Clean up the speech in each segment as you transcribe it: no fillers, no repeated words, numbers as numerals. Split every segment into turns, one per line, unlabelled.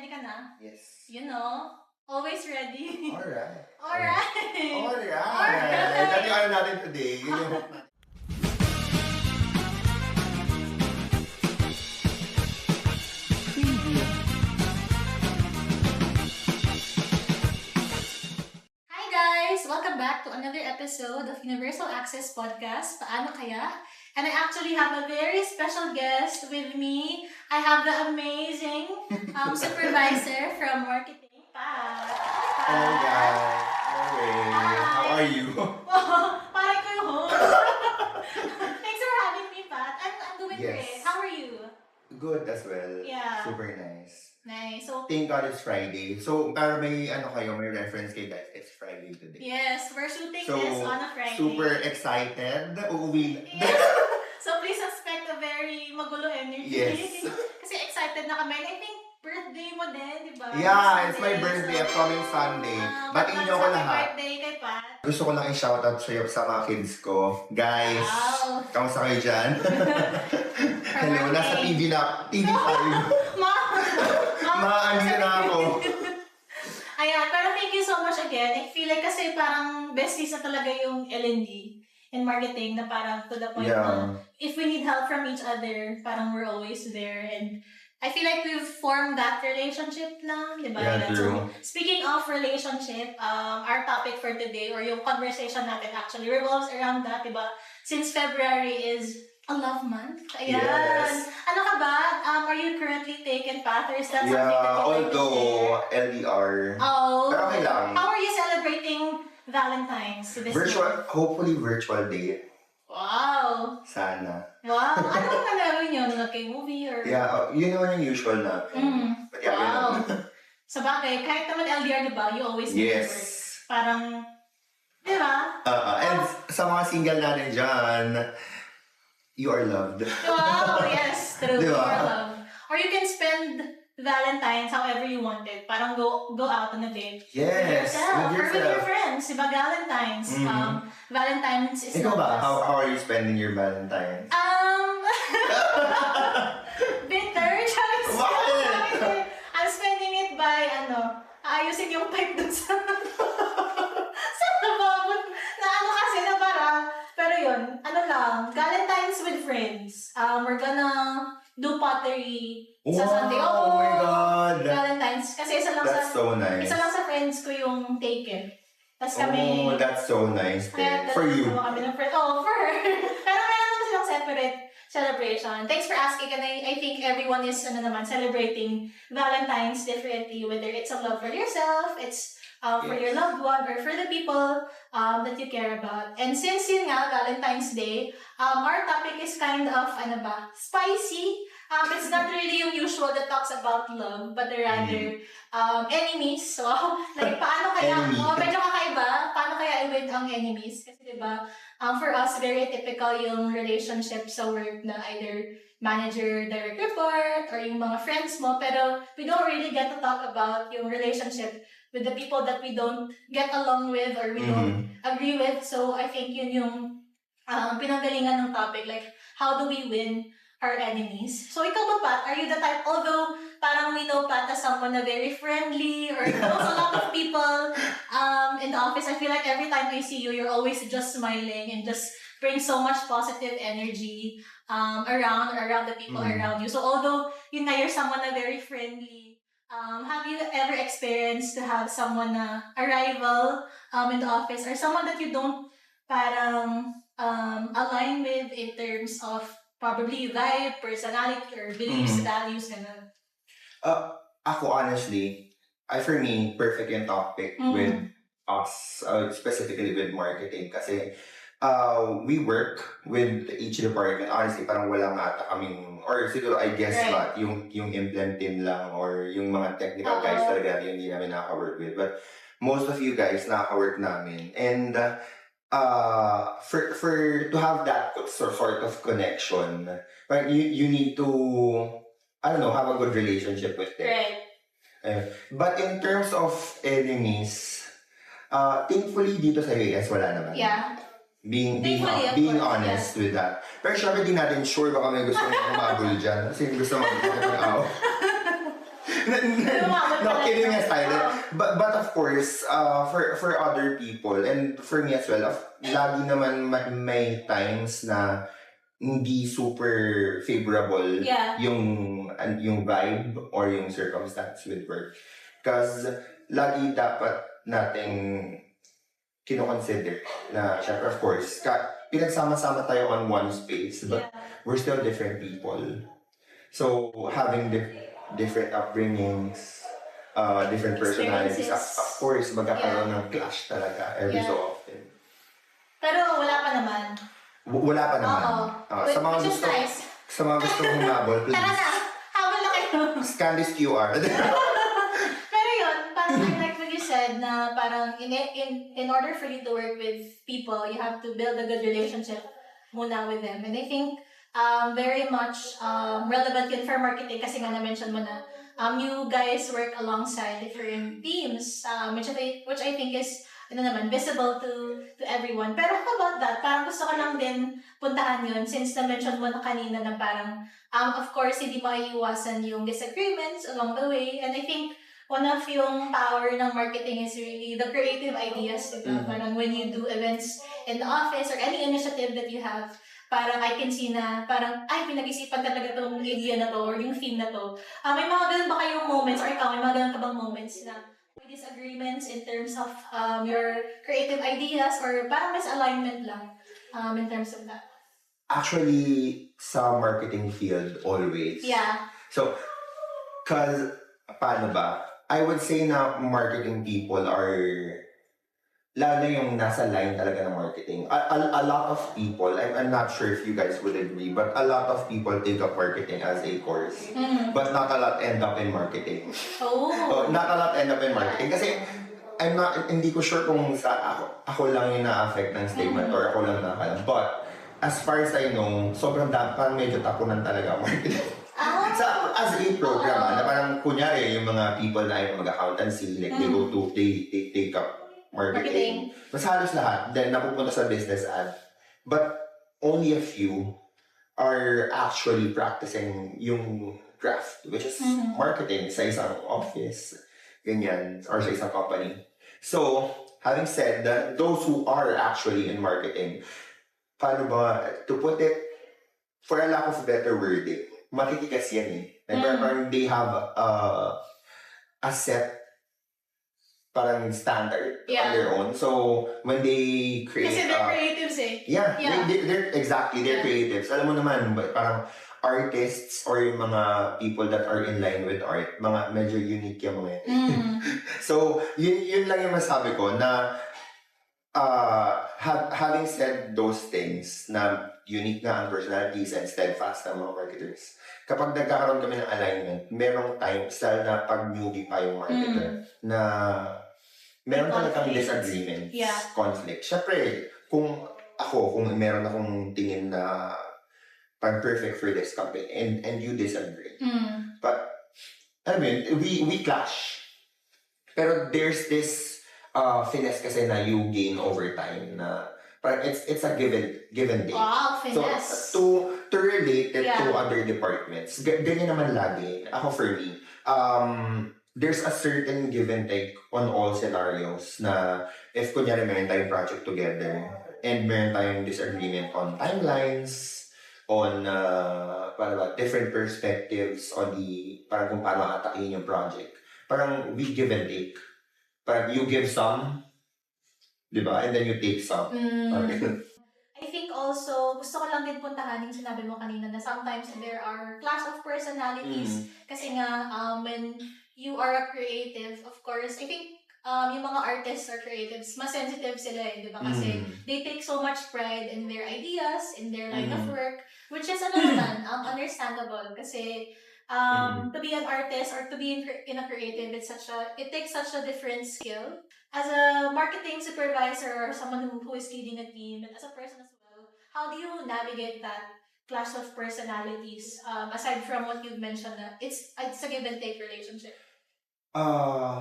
Ready ka na?
Yes.
You know, always ready.
Alright.
Alright.
Alright. Dati ano natin today, yun yung hook natin.
Hi guys! Welcome back to another episode of Universal Access Podcast, Paano Kaya? And I actually have a very special guest with me. I have the amazing supervisor from marketing, Pat.
Hello guys. How are you?
Parang ko yung host. Thanks for having me, Pat. I'm doing
Yes.
great. How are you?
Good as well.
Yeah.
Super nice.
Nice. So,
Thank God it's Friday. So, para may may reference kayo guys, it's Friday today.
yes, we're shooting
So,
this on a Friday.
super excited. Uuwi.
Yes. So please expect a very magulo energy.
Yes.
Kasi excited na kami. And I think birthday mo din, di ba?
Yeah, it's my
Sunday.
birthday upcoming Sunday. Batiin niyo ko
happy
lahat.
birthday kay Pat.
Gusto ko lang i-shoutout sa mga kids ko. Guys,
Wow.
kamusta kayo dyan? Hello, nasa TV na, TV5. Andito na ako.
Ayan, pero thank you so much again. I feel like kasi parang besties na talaga yung L&D in marketing na parang to the point na if we need help from each other, parang we're always there. And I feel like we've formed that relationship na, di ba?
Yeah, true.
So, speaking of relationship, our topic for today or yung conversation natin actually revolves around that, di ba? Since February is a love month. Ayan.
Yes.
Ano ka ba? Are you currently taken, Pat? Or is that something that you'd like to
although
share?
LDR.
Oh.
Pero okay lang.
How are you celebrating Valentine's this year?
Hopefully virtual date.
Wow.
Sana.
Wow. Ano ang nalaro nyo? Nag-movie or?
Yeah, yun naman yung usual na. But yeah,
Wow.
yun.
Sa bagay, kahit naman LDR, di ba? You always make it work.
Yes.
Parang, di ba?
And sa mga single natin dyan, you are loved.
Wow, yes, true.
Di ba?
Your love. Or you can spend Valentine's however you wanted. Parang go out on a date.
Yes,
Or
with
with your
yourself.
friends. Diba? Valentine's. Valentine's is
Ikaw
not
ba?
just...
How are you spending your Valentine's?
Bitter. Charis.
Bakit?
I'm spending it by, ayusin yung pipe dun sa... sa nababot. Na kasi na parang... Pero yun, Valentine's with friends. We're gonna do pottery sa Sunday.
Oh my God!
Valentine's. Kasi
That's so nice.
isa lang sa friends ko yung taken. Tapos kami...
Oh, that's so nice.
Kaya
For you.
Kami ng friend. Oh, for her. Pero meron naman silang separate celebration. Thanks for asking. And I think everyone is celebrating Valentine's differently. Whether it's a love for yourself, it's for your loved one, or for the people that you care about. And since yun nga, Valentine's Day, our topic is kind of, spicy. It's not really yung usual that talks about love, but rather enemies. So, like, paano kaya, medyo kakaiba, paano kaya i-win ang enemies? Kasi diba, for us, very typical yung relationship sa work na either manager, direct report, or yung mga friends mo, pero we don't really get to talk about yung relationship with the people that we don't get along with or we don't agree with. So, I think yun yung pinanggalingan ng topic, like, how do we win our enemies? So, ikaw ba, Pat? Are you the type, although parang we know Pat as someone na very friendly or knows a lot of people in the office, I feel like every time I see you, you're always just smiling and just bring so much positive energy around the people around you. So, although yun na, you're someone na very friendly, have you ever experienced to have someone na a rival in the office or someone that you don't parang align with in terms of probably vibe, personality, or beliefs, values, ganun?
Ako honestly, for me, perfect yung topic with us, specifically with marketing. Kasi we work with each department. Honestly, parang walang ata kaming, or siguro I guess not, yung implant team lang or yung mga technical guys talaga yung hindi namin nakaka-work with. But most of you guys nakaka-work namin. And for to have that sort of connection, right, you need to, have a good relationship with them.
Right.
But in terms of enemies, thankfully dito sa US wala naman.
Yeah.
Being honest with that. Pero syempre di natin sure baka may gusto mong kumabol dyan. Kasi gusto mong
Umabot
No,
pala
kidding
yun.
aside.
Oo.
But of course, for other people, and for me as well, lagi naman may times na hindi super favorable
Yeah.
yung vibe or yung circumstance with work. Because lagi dapat nating kino-consider na, syempre, of course, pinagsama-sama tayo on one space, but we're still different people. So, having different upbringings, different personalities, of course, magkakaroon ng clash talaga every so often.
Pero wala pa naman.
Wala pa naman. Sa mga
Which is
gusto,
nice.
sa mga gusto humabol, please.
Tara na! Habol na kayo!
Scan this QR.
Pero yun, parang like what you said na parang in order for you to work with people, you have to build a good relationship muna with them. And I think very much relevant yun for marketing kasi nga na-mention mo na you guys work alongside different teams, which I think is visible to everyone. Pero how about that? Parang gusto ko lang din puntahan yun since na-mention mo na kanina na parang of course, hindi maiiwasan yung disagreements along the way. And I think one of yung power ng marketing is really the creative ideas, diba? Parang when you do events in the office or any initiative that you have, parang I can see na parang, ay, pinag-isipan talaga itong idea na to or yung theme na to. May mga ganun ba kayong moments or ikaw, may mga ganun ka bang moments na may disagreements in terms of your creative ideas or parang misalignment lang in terms of that?
Actually, sa marketing field, always.
Yeah.
So, cause, paano ba? I would say na marketing people are, lalo yung nasa line talaga ng marketing. A lot of people, I'm not sure if you guys would agree, but a lot of people take up marketing as a course. But not a lot end up in marketing.
Oh.
Not a lot end up in marketing. Kasi, hindi ko sure kung ako lang yung na-affect ng statement or ako lang nakakalam. But, as far as I know, sobrang dapat medyo tapunan talaga ang marketing. As a program, na parang kunyari yung mga people na yung mag-accountancy, like they take up marketing. Mas halos lahat, then napupunta sa business ad. But only a few are actually practicing yung craft, which is marketing sa isang office, ganyan, or sa isang company. So, having said that, those who are actually in marketing, paano ba, to put it, for a lack of better wording, matitigas yan eh. Like, parang they have a set parang standard on their own. So, when they create...
Kasi they're creatives eh.
Yeah. They're creatives. Alam mo naman, parang artists or yung mga people that are in line with art, mga medyo unique yung mga yun. So, yun lang yung masabi ko na having said those things na unique na ang personalities and steadfast ng mga marketers, kapag nagkakaroon kami ng alignment, merong time, style na pag newbie pa yung marketer, na meron talagang disagreements, conflict. Siyempre, kung meron akong tingin na pang perfect for this company and you disagree. But, I mean, we clash. Pero there's this finesse kasi na you gain over time na parang it's a give and take.
Wow, finesse.
So, to relate it to other departments, ganyan naman lagi. Ako for me, there's a certain give and take on all scenarios na if kunyari meron tayong project together and meron tayong disagreement on timelines, on different perspectives on parang kung paano atakin yung project. Parang we give and take. Parang you give some, di ba? And then you take some.
I think also, gusto ko lang din puntahan yung sinabi mo kanina na sometimes there are clash of personalities. Kasi nga, when you are a creative, of course, I think yung mga artists or creatives, mas sensitive sila eh, di ba? Kasi they take so much pride in their ideas, in their line of work, which is understandable. Kasi to be an artist or to be in a creative, it takes such a different skill. As a marketing supervisor or someone who is leading a team, and as a person as well, how do you navigate that clash of personalities? Aside from what you've mentioned, it's a give and take relationship.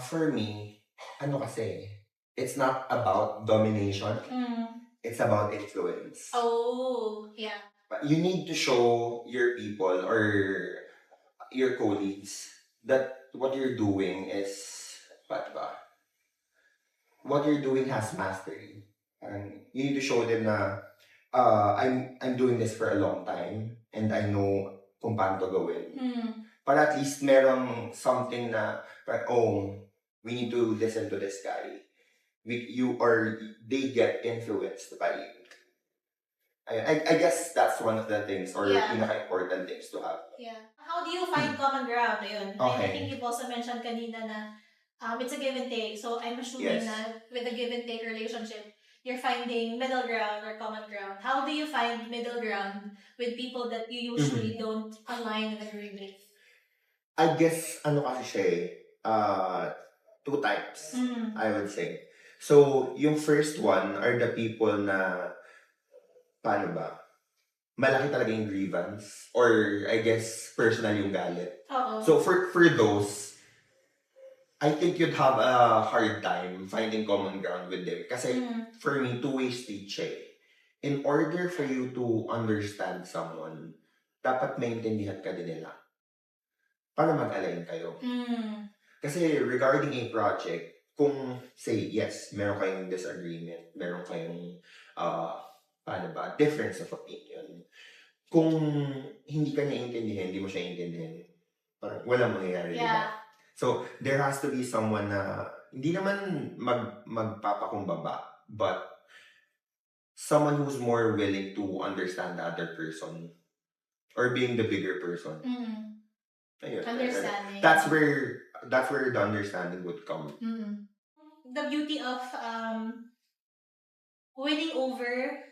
For me, kasi, it's not about domination. It's about influence.
Oh, yeah.
But you need to show your people or your colleagues that what you're doing is, what ba? What you're doing has mastery. And you need to show them na, I'm doing this for a long time and I know kung paano to gawin. Para at least merong something na, oh, we need to listen to this guy. They get influenced by you. I guess that's one of the things or pinaka-important things to have.
Yeah. How do you find common ground? Ayun.
Okay.
I think you've also mentioned kanina na it's a give and take. So I'm assuming na with a give and take relationship, you're finding middle ground or common ground. How do you find middle ground with people that you usually don't align and agree with?
I guess, kasi siya two types, I would say. So, yung first one are the people na, paano ba? Malaki talaga yung grievance or I guess personal yung galit. So, for those, I think you'd have a hard time finding common ground with them. Kasi, for me, two-way street siya eh. In order for you to understand someone, dapat maintindihan ka din nila. Para mag-align kayo. Kasi regarding a project, kung say, yes, meron kayong disagreement, meron kayong, difference of opinion. Kung hindi ka niya intindihan, hindi mo siya intindihan, parang walang mangyayari.
Yeah.
So, there has to be someone na, hindi naman magpapakumbaba, but someone who's more willing to understand the other person or being the bigger person. Ayun.
Understanding.
That's where the understanding would come.
The beauty of winning over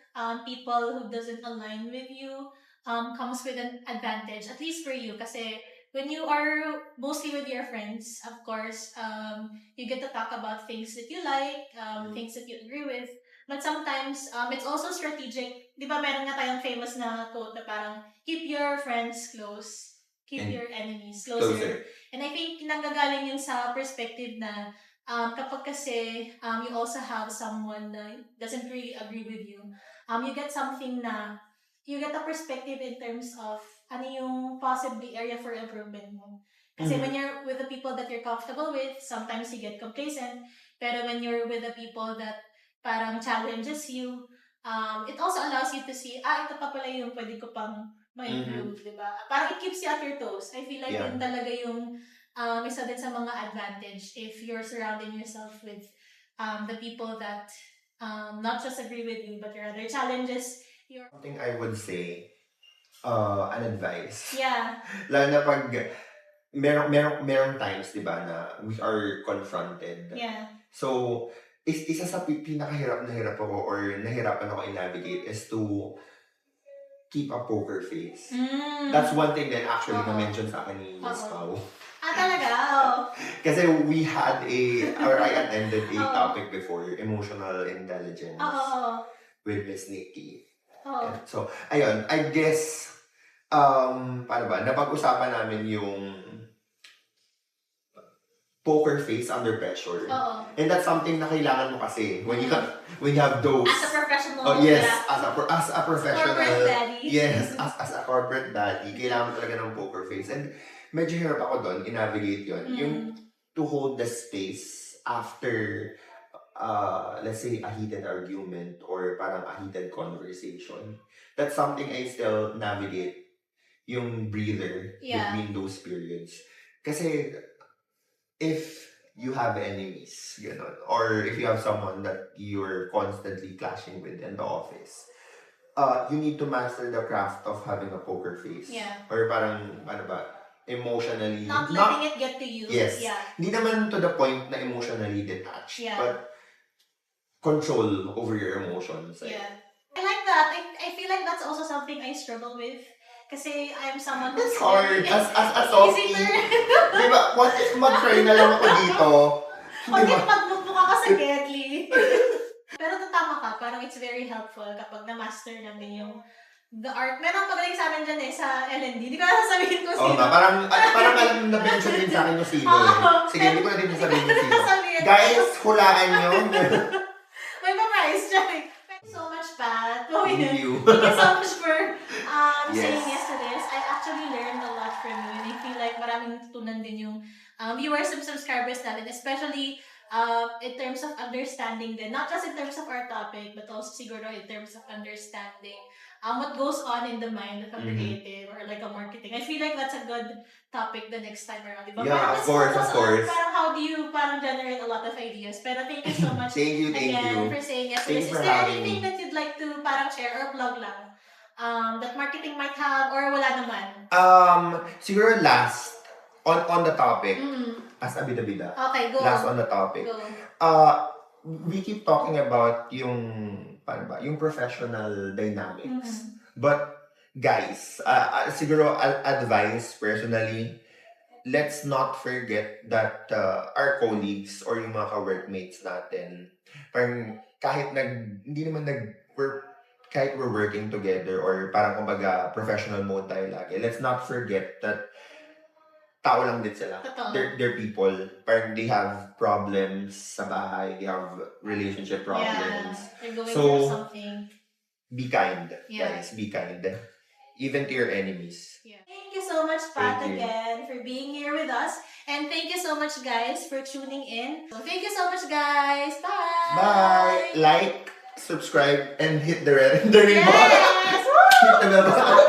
people who doesn't align with you comes with an advantage, at least for you. Kasi when you are mostly with your friends, of course, you get to talk about things that you like, things that you agree with. But sometimes, it's also strategic. Di ba meron nga tayong famous na quote na parang, keep your friends close, keep your enemies closer. And I think nanggagaling yun sa perspective na kapag kasi you also have someone na doesn't really agree with you, you get something na, you get a perspective in terms of ano yung possibly area for improvement mo. Kasi when you're with the people that you're comfortable with, sometimes you get complacent. Pero when you're with the people that parang challenges you, it also allows you to see, ito pa pala yung pwede ko pang ma-improve, diba? Parang it keeps you at your toes. I feel like yun talaga yung isa din sa mga advantage if you're surrounding yourself with the people that not just agree with you, but rather challenges your...
Something I would say, an advice.
Yeah.
Lalo na pag merong times, di ba, na we are confronted.
Yeah.
So, isa sa pinakahirap na hirap ako or nahirapan ako i-navigate is to keep a poker face. That's one thing that actually na-mention sa akin ni Miss Pao.
Talaga?
Kasi I attended a topic before, emotional intelligence with Miss Nikki. So, ayun, I guess, paano ba, napag-usapan namin yung poker face under pressure. And that's something na kailangan mo kasi when you have those.
As a professional.
Yes, as a professional.
Corporate daddy.
Yes, as a corporate daddy, kailangan mo talaga ng poker face. And medyo hirap ako doon, i-navigate yun. Yung to hold the space after, let's say, a heated argument or parang a heated conversation. That's something I still navigate, yung breather between those periods. Kasi, if you have enemies, or if you have someone that you're constantly clashing with in the office, you need to master the craft of having a poker face.
Yeah.
Or parang, ano ba, emotionally...
Not letting it get to you.
Yes.
Yeah.
Hindi naman to the point na emotionally detached, but control over your emotions.
Yeah. I like that. I feel like that's also something I struggle with. Kasi I'm someone who's...
It's hard. As a softie. Diba? What if mag-try na lang ako dito?
What if magmukmuk ka sa Gedli? Pero tama ka. Parang it's very helpful kapag na-master namin yung the art. Meron magaling sa amin dyan sa L&D. Hindi ko na sasabihin ko sino.
Parang alam na-mention din sa akin yung sino. Sige, hindi ko na din sasabihin yung sino. Guys, hulaan nyo.
May pa-price dyan. Thank you so much, Pat.
Thank you.
Thank you so much for saying yes to this. I actually learned a lot from you. And I feel like maraming tutunan din yung viewers and subscribers natin, especially in terms of understanding din, not just in terms of our topic, but also siguro in terms of understanding what goes on in the mind of a creative or like a marketing. I feel like that's a good topic the next time around, diba?
Yeah,
Parang
of course,
focus
of course.
on parang how do you parang generate a lot of ideas. Pero thank you so much
Thank you, thank
again
you.
for saying yes to
Thank
this.
you
Is
for
there
having
anything
me.
that you'd like to parang share or plug lang that marketing might have or wala naman?
Siguro last, on the topic, as a bida-bida,
Okay, go.
last on the topic,
Go.
we keep talking about yung, paano ba, yung professional dynamics. But, guys, siguro advice personally, let's not forget that our colleagues or yung mga ka-workmates natin, parang hindi naman kahit we're working together or parang kumbaga professional mode tayo lagi, let's not forget that tao lang din sila.
Totoo.
They're people. Parang they have problems sa bahay, they have relationship problems.
Yeah, they're going
So,
through something.
Be kind,
Yeah.
guys. Be kind. Even to your enemies.
Yeah. Thank you so much, Pat,
Thank you.
again, for being here with us. And thank you so much, guys, for tuning in. So, thank you so much, guys. Bye!
Bye! Like, subscribe, and hit the ring button.
Yes! Woo!
Hit the bell button.